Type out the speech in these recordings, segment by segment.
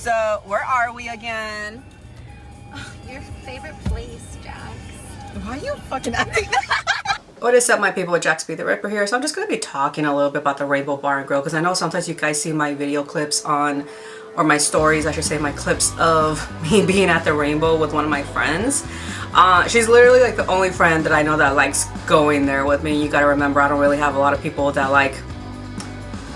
So where are we again? Your favorite place, Jax. Why are you fucking acting that? What is up, my people? JaxB.TheRipper here. So I'm just going to be talking a little bit about the Rainbow Bar and Grill, because I know sometimes you guys see my video clips on, or my stories, I should say, my clips of me being at the Rainbow with one of my friends. She's literally like the only friend that I know that likes going there with me. You got to remember, I don't really have a lot of people that like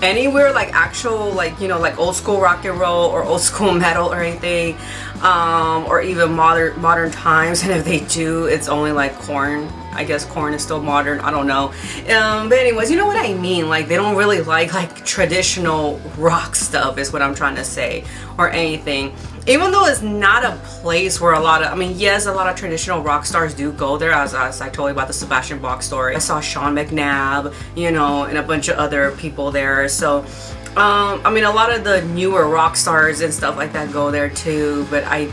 anywhere like actual, like, you know, like old school rock and roll or old school metal or anything, or even modern times. And if they do, it's only like Korn. I guess Korn is still modern, I don't know. But anyways, you know what I mean, like they don't really like traditional rock stuff is what I'm trying to say, or anything. Even though it's not a place where a lot of, I mean, yes, a lot of traditional rock stars do go there, as I told you about the Sebastian Bach story. I saw Sean McNabb, you know, and a bunch of other people there. So I mean, a lot of the newer rock stars and stuff like that go there too, but I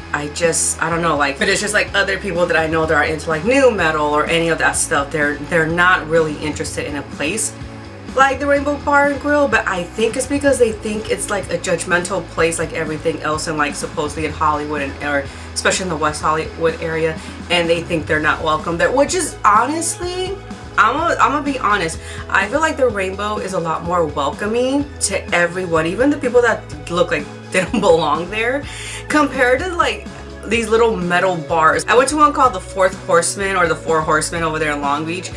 don't know, like, but it's just like other people that I know that are into like new metal or any of that stuff, they're not really interested in a place like the Rainbow Bar and Grill. But I think it's because they think it's like a judgmental place like everything else, and like supposedly in Hollywood, and or especially in the West Hollywood area, and they think they're not welcome there, which is honestly, I'm gonna be honest, I feel like the Rainbow is a lot more welcoming to everyone, even the people that look like they don't belong there, compared to like these little metal bars. I went to one called the Fourth Horseman, or the Four Horsemen, over there in Long Beach.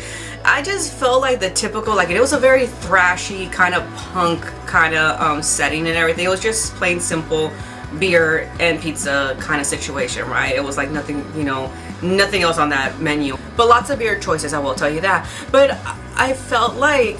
I just felt like the typical, like, it was a very thrashy kind of punk kind of setting and everything. It was just plain simple beer and pizza kind of situation, right? It was like nothing, you know, nothing else on that menu, but lots of beer choices, I will tell you that. But I felt like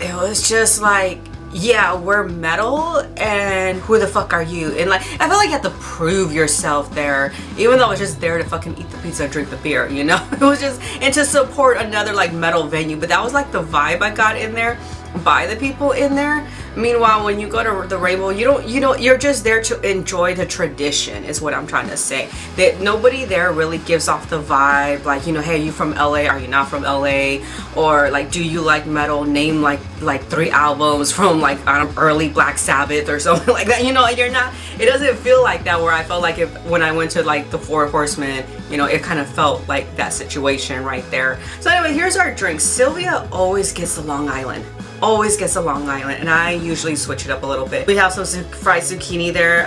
it was just like, yeah, we're metal, and who the fuck are you? And like, I felt like you had to prove yourself there, even though I was just there to fucking eat the pizza and drink the beer, you know? It was just, and to support another like metal venue. But that was like the vibe I got in there by the people in there. Meanwhile, when you go to the Rainbow, you're just there to enjoy the tradition, is what I'm trying to say. That nobody there really gives off the vibe, like, you know, hey, are you from LA? Are you not from LA? Or like, do you like metal? Name like 3 albums from like, I don't know, early Black Sabbath or something like that. You know, you're not, it doesn't feel like that, where I felt like when I went to like the Four Horsemen, you know, it kind of felt like that situation right there. So anyway, here's our drinks. Sylvia always gets the Long Island. Always gets a Long Island, and I usually switch it up a little bit. We have some fried zucchini there.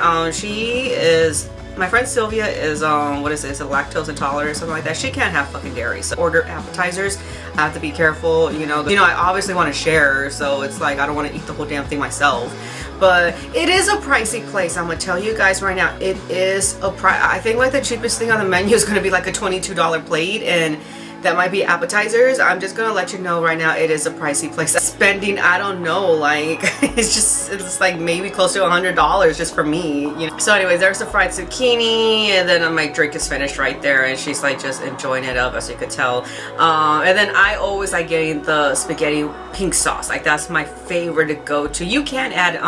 My friend Sylvia is what is this, a lactose intolerant or something like that. She can't have fucking dairy, so order appetizers. I have to be careful, you know, I obviously want to share, so it's like I don't want to eat the whole damn thing myself. But it is a pricey place, I'm gonna tell you guys right now. It is a price. I think like the cheapest thing on the menu is gonna be like a $22 plate, and that might be appetizers. I'm just gonna let you know right now, it is a pricey place. Spending, I don't know, like it's like maybe close to $100 just for me, you know. So anyways, there's the fried zucchini, and then my drink is finished right there, and she's like just enjoying it up, as you could tell. And then I always like getting the spaghetti pink sauce. Like, that's my favorite to go to. You can add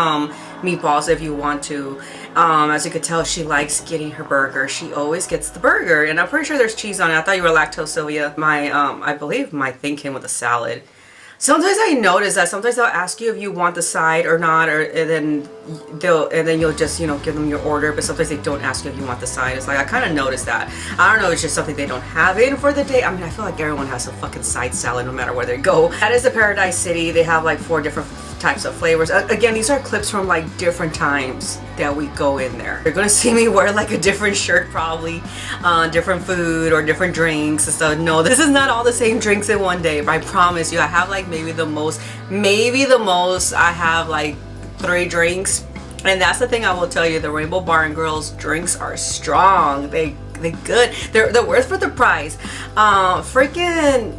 meatballs if you want to. As you could tell, she likes getting her burger. She always gets the burger, and I'm pretty sure there's cheese on it. I thought you were lactose, Sylvia. I believe my thing came with a salad. Sometimes I notice that sometimes they'll ask you if you want the side or not, and then you'll just, you know, give them your order. But sometimes they don't ask you if you want the side. It's like, I kind of noticed that. I don't know, it's just something they don't have in for the day. I mean, I feel like everyone has a fucking side salad no matter where they go. That is the Paradise City. They have like 4 different types of flavors. Again, these are clips from like different times that we go in there. You're gonna see me wear like a different shirt, probably different food or different drinks and stuff. No, this is not all the same drinks in one day, but I promise you, I have like maybe the most I have like 3 drinks. And that's the thing I will tell you, the Rainbow Bar and Grill's drinks are strong. They're good. They're worth for the price. Freaking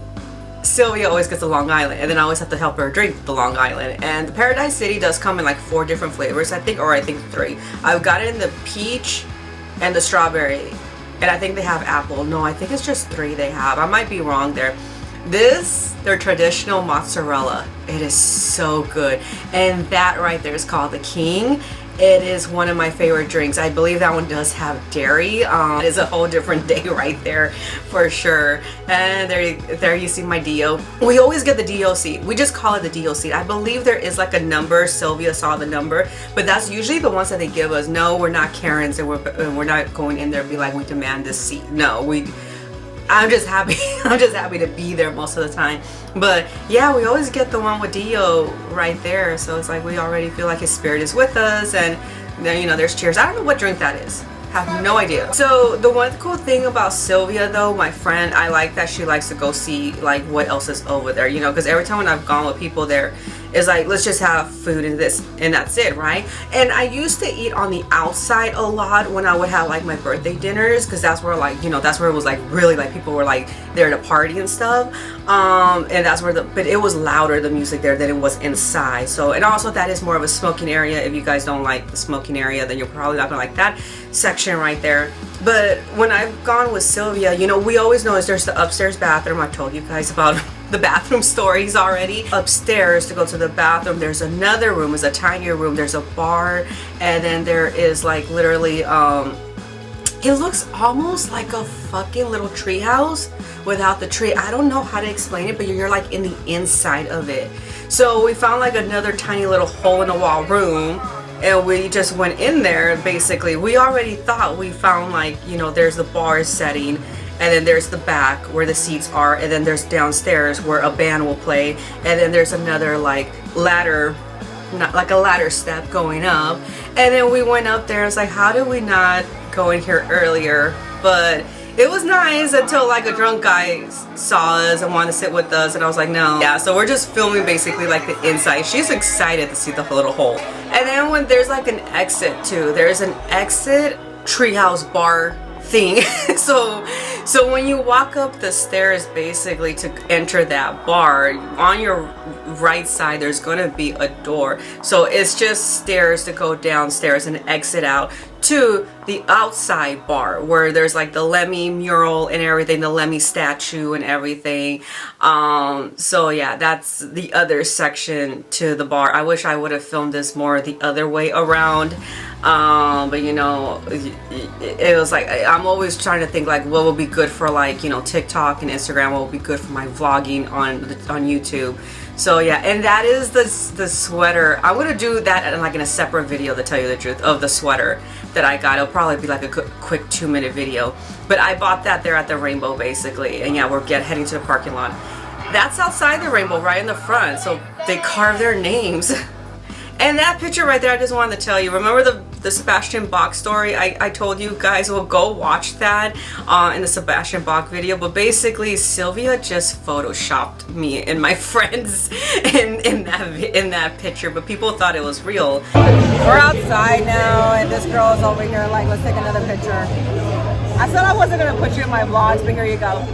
Sylvia always gets the Long Island, and then I always have to help her drink the Long Island. And the Paradise City does come in like 4 different flavors, I think, or I think 3. I've got it in the peach and the strawberry, and I think they have apple. No, I think it's just 3 they have. I might be wrong there. Their traditional mozzarella, it is so good, and that right there is called the King. It is one of my favorite drinks. I believe that one does have dairy. It is a whole different day right there for sure. And there you see my Dio. We always get the Dio seat. We just call it the Dio seat. I believe there is like a number. Sylvia saw the number, but that's usually the ones that they give us. No, we're not Karens, and we're not going in there and be like, we demand this seat. No, I'm just happy. I'm just happy to be there most of the time. But yeah, we always get the one with Dio right there. So it's like we already feel like his spirit is with us, and then, you know, there's cheers. I don't know what drink that is. Have no idea. So the one cool thing about Sylvia though, my friend, I like that she likes to go see like what else is over there, you know, because every time when I've gone with people there, it's like, let's just have food and this and that's it, right? And I used to eat on the outside a lot when I would have like my birthday dinners, because that's where, like, you know, that's where it was like really like people were like there to party and stuff, and that's where but it was louder, the music there, than it was inside. So, and also that is more of a smoking area. If you guys don't like the smoking area, then you're probably not gonna like that section right there. But when I've gone with Sylvia, you know, we always know is there's the upstairs bathroom. I've told you guys about the bathroom stories already. Upstairs to go to the bathroom, there's another room, it's a tinier room, there's a bar, and then there is like literally it looks almost like a fucking little tree house without the tree. I don't know how to explain it, but you're like in the inside of it. So we found like another tiny little hole in the wall room, and we just went in there. Basically, we already thought we found, like, you know, there's the bar setting, and then there's the back where the seats are, and then there's downstairs where a band will play, and then there's another like ladder, not like a ladder step going up. And then we went up there. It's like, how did we not go in here earlier? But it was nice until like a drunk guy saw us and wanted to sit with us, and I was like, no. Yeah, so we're just filming basically like the inside. She's excited to see the little hole. And then when there's like an exit too, there's an exit treehouse bar thing. so when you walk up the stairs basically to enter that bar, on your right side there's gonna be a door. So it's just stairs to go downstairs and exit out to the outside bar where there's like the Lemmy mural and everything, the Lemmy statue and everything. So yeah, that's the other section to the bar. I wish I would have filmed this more the other way around, but you know, it was like, I'm always trying to think like what would be good for, like, you know, TikTok and Instagram, what would be good for my vlogging on YouTube. So yeah, and that is the sweater. I'm gonna do that like in a separate video, to tell you the truth, of the sweater that I got. It'll probably be like a quick 2-minute video, but I bought that there at the Rainbow basically. And yeah, we're heading to the parking lot. That's outside the Rainbow, right in the front. So they carve their names. And that picture right there, I just wanted to tell you, remember the Sebastian Bach story? I told you guys, well, go watch that in the Sebastian Bach video. But basically, Sylvia just photoshopped me and my friends in that picture, but people thought it was real. We're outside now, and this girl is over here like, let's take another picture. I said I wasn't gonna put you in my vlogs, but here you go.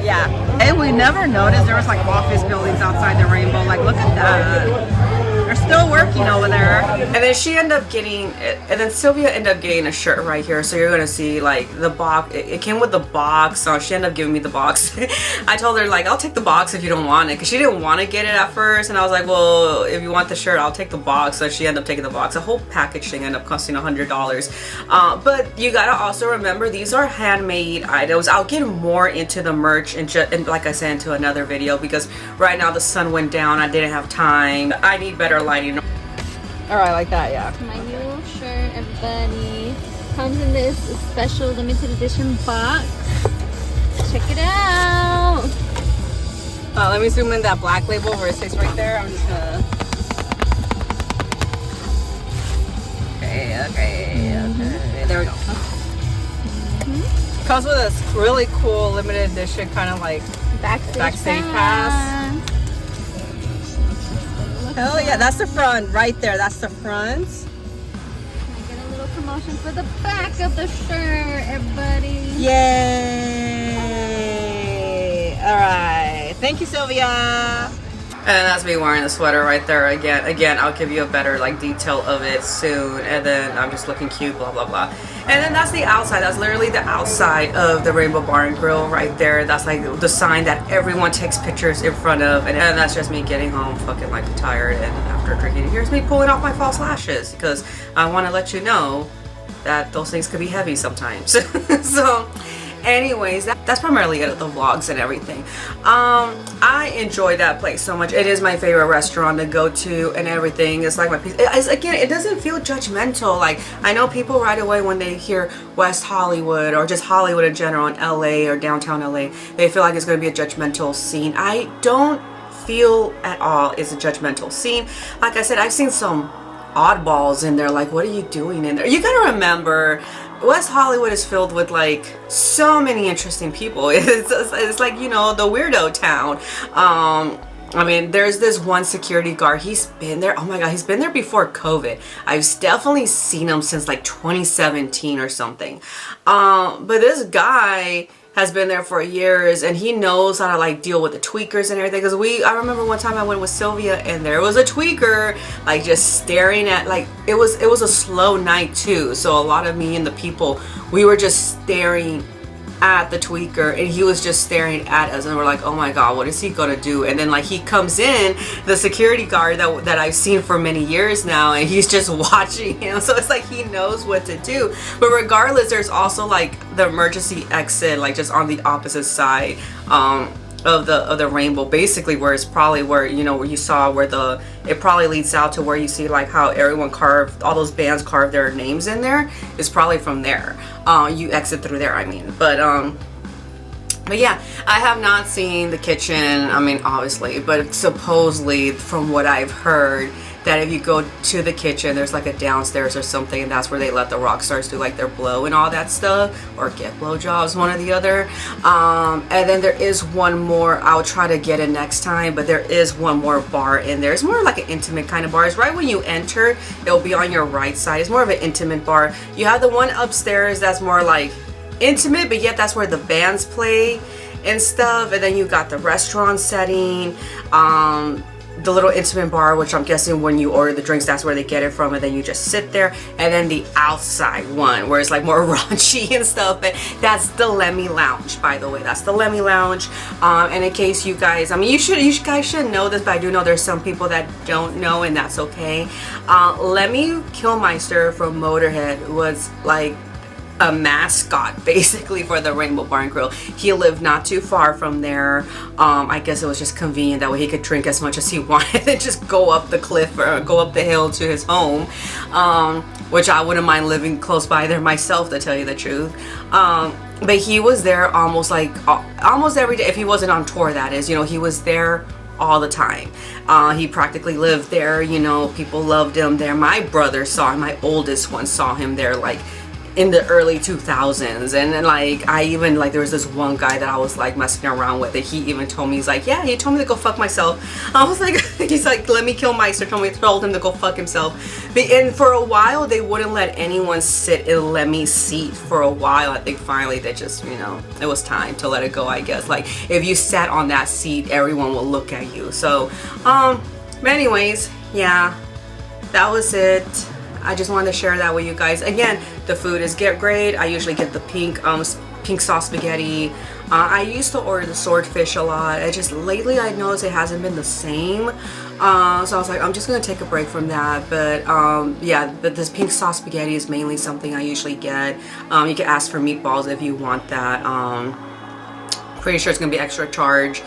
Yeah. And we never noticed there was like office buildings outside the Rainbow. Like, look at that. They're still working over there. And then she ended up getting, and then Sylvia ended up getting a shirt right here. So you're gonna see like the box. It came with the box, so she ended up giving me the box. I told her like, I'll take the box if you don't want it, because she didn't want to get it at first. And I was like, well, if you want the shirt, I'll take the box. So she ended up taking the box. The whole package thing ended up costing $100. But you gotta also remember, these are handmade items. I'll get more into the merch and like I said, into another video, because right now the sun went down. I didn't have time. I need better lighting. All right, like that, yeah. My new shirt, everybody, comes in this special limited edition box. Check it out. Let me zoom in that black label where it says right there. I'm just gonna. Okay. There we go. Comes with a really cool limited edition kind of like backstage pass. Hell yeah, that's the front right there. That's the front. I get a little promotion for the back of the shirt, everybody. Yay! All right. Thank you, Sylvia. And that's me wearing the sweater right there again. Again, I'll give you a better like detail of it soon. And then I'm just looking cute, blah, blah, blah. And then that's the outside. That's literally the outside of the Rainbow Bar and Grill right there. That's like the sign that everyone takes pictures in front of. And that's just me getting home fucking like tired. And after drinking, here's me pulling off my false lashes because I want to let you know that those things could be heavy sometimes. So anyways, that's primarily it of the vlogs and everything. I enjoy that place so much. It is my favorite restaurant to go to and everything. It's like my piece. Again, it doesn't feel judgmental. Like, I know people right away when they hear West Hollywood or just Hollywood in general in LA or downtown LA, they feel like it's going to be a judgmental scene. I don't feel at all it's a judgmental scene. Like I said, I've seen some oddballs in there. Like, what are you doing in there? You gotta remember, West Hollywood is filled with like so many interesting people. It's like, you know, the weirdo town. I mean, there's this one security guard. He's been there. Oh my God, he's been there before COVID. I've definitely seen him since like 2017 or something. But this guy has been there for years and he knows how to like deal with the tweakers and everything. Because I remember one time I went with Sylvia and there was a tweaker like just staring at, like, it was a slow night too. So a lot of me and the people, we were just staring at the tweaker and he was just staring at us and we're like, oh my God, what is he gonna do? And then like he comes in, the security guard that I've seen for many years now, and he's just watching him. So it's like he knows what to do. But regardless, there's also like the emergency exit like just on the opposite side of the rainbow, basically, where it's probably where, you know, where you saw where it probably leads out to where you see like how everyone carved, all those bands carved their names in there. It's probably from there. You exit through there, I mean. But yeah, I have not seen the kitchen, I mean, obviously, but supposedly from what I've heard, that if you go to the kitchen, there's like a downstairs or something, and that's where they let the rock stars do like their blow and all that stuff, or get blowjobs, one or the other. And then there is one more, I'll try to get it next time, but there is one more bar in there. It's more like an intimate kind of bar. It's right when you enter, it'll be on your right side. It's more of an intimate bar. You have the one upstairs that's more like intimate, but yet that's where the bands play and stuff. And then you got the restaurant setting, the little intimate bar, which I'm guessing when you order the drinks, that's where they get it from, and then you just sit there. And then the outside one, where it's like more raunchy and stuff, but that's the Lemmy Lounge, by the way. That's the Lemmy Lounge. And in case you guys, I mean, you guys should know this, but I do know there's some people that don't know, and that's okay. Lemmy Kilmister from Motorhead was like a mascot basically for the Rainbow Bar and Grill. He lived not too far from there. I guess it was just convenient that way he could drink as much as he wanted and just go up the cliff or go up the hill to his home, which I wouldn't mind living close by there myself, to tell you the truth. But he was there almost every day. If he wasn't on tour, that is, you know, he was there all the time. He practically lived there, you know, people loved him there. My brother saw him, my oldest one saw him there like in the early 2000s. And then like I even like there was this one guy that I was like messing around with, and he even told me, he's like, yeah, he told me to go fuck myself. I was like, he's like, let me kill Meister, told him to go fuck himself. And for a while they wouldn't let anyone sit in Lemmy's seat for a while. I think finally they just, you know, it was time to let it go, I guess. Like if you sat on that seat, everyone will look at you. So but anyways, yeah, that was it. I just wanted to share that with you guys. Again, the food is great. I usually get the pink sauce spaghetti. I used to order the swordfish a lot. I just lately I noticed it hasn't been the same. So I was like, I'm just gonna take a break from that. But yeah, but this pink sauce spaghetti is mainly something I usually get. You can ask for meatballs if you want that. Pretty sure it's gonna be extra charge.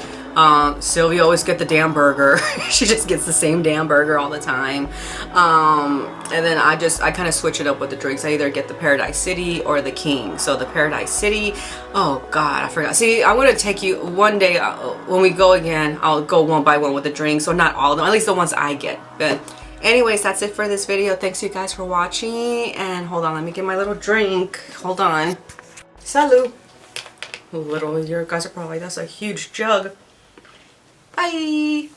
Sylvia always get the damn burger. She just gets the same damn burger all the time. And then I kind of switch it up with the drinks. I either get the Paradise City or the King. So the Paradise City, oh God, I forgot. See, I'm gonna take you one day when we go again. I'll go one by one with the drinks, or not all of them, at least the ones I get. But anyways, that's it for this video. Thanks you guys for watching. And hold on, let me get my little drink. Hold on. Salud. Little, you guys are probably, that's a huge jug. Bye.